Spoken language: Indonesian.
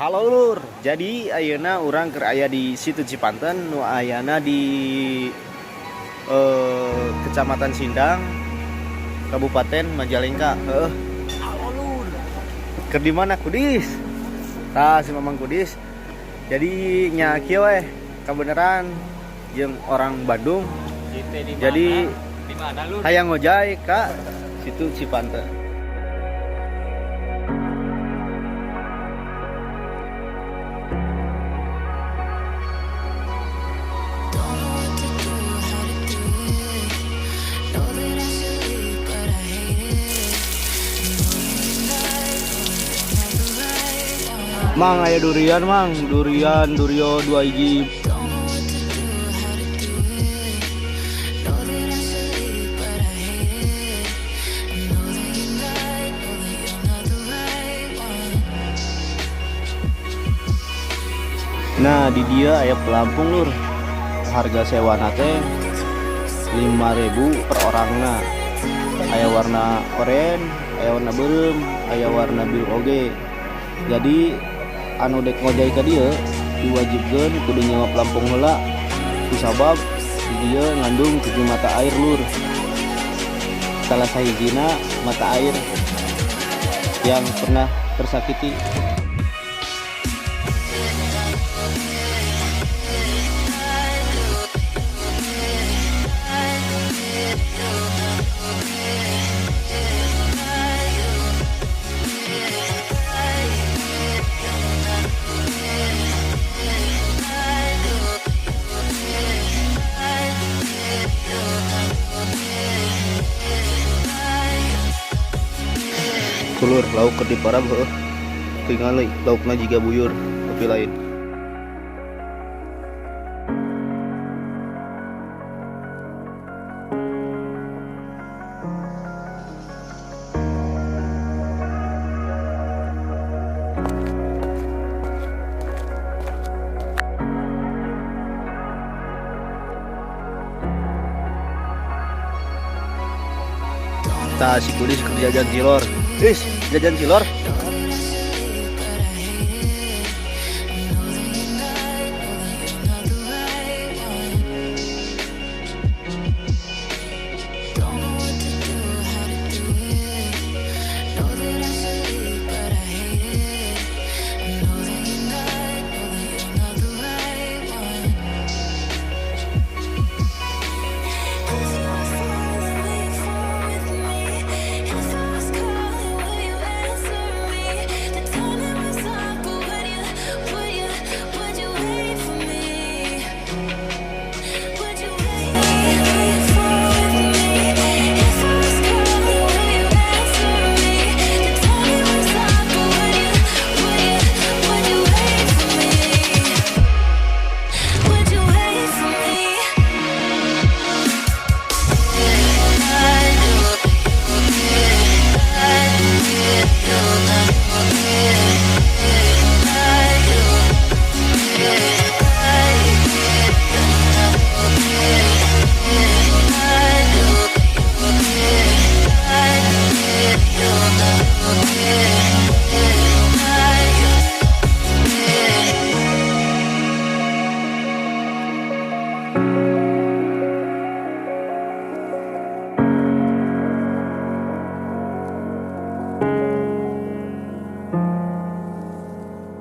Halo Lur, jadi ayeuna urang keur aya di situ Cipanten nu ayana di Kecamatan Sindang, Kabupaten Majalengka. Halo Lur. Keur di mana Kudis? Tah si Mamang Kudis. Jadi nya kieu we kabeneran jeung orang Bandung. Jadi di mana Lur? hayang ngojay ka situ Cipanten. Mang aya durian mang, durian durio 2 hiji. Nah di dia aya pelampung Lur, harga sewana teh 5.000 per orangna. Aya warna oranye, aya warna beureum, aya warna biru oge. Jadi anu dek ngojay ka dieu diwajibkeun kudu nyewa pelampung heula kusabab di dieu ngandung 7 mata air Lur. Salah sahijina mata air yang pernah tersakiti. Lur, lauk keur diparab heuh. Tingali laukna jiga buyur tapi lain. Tah si Kudis keur jajan cilor. Jajan cilor.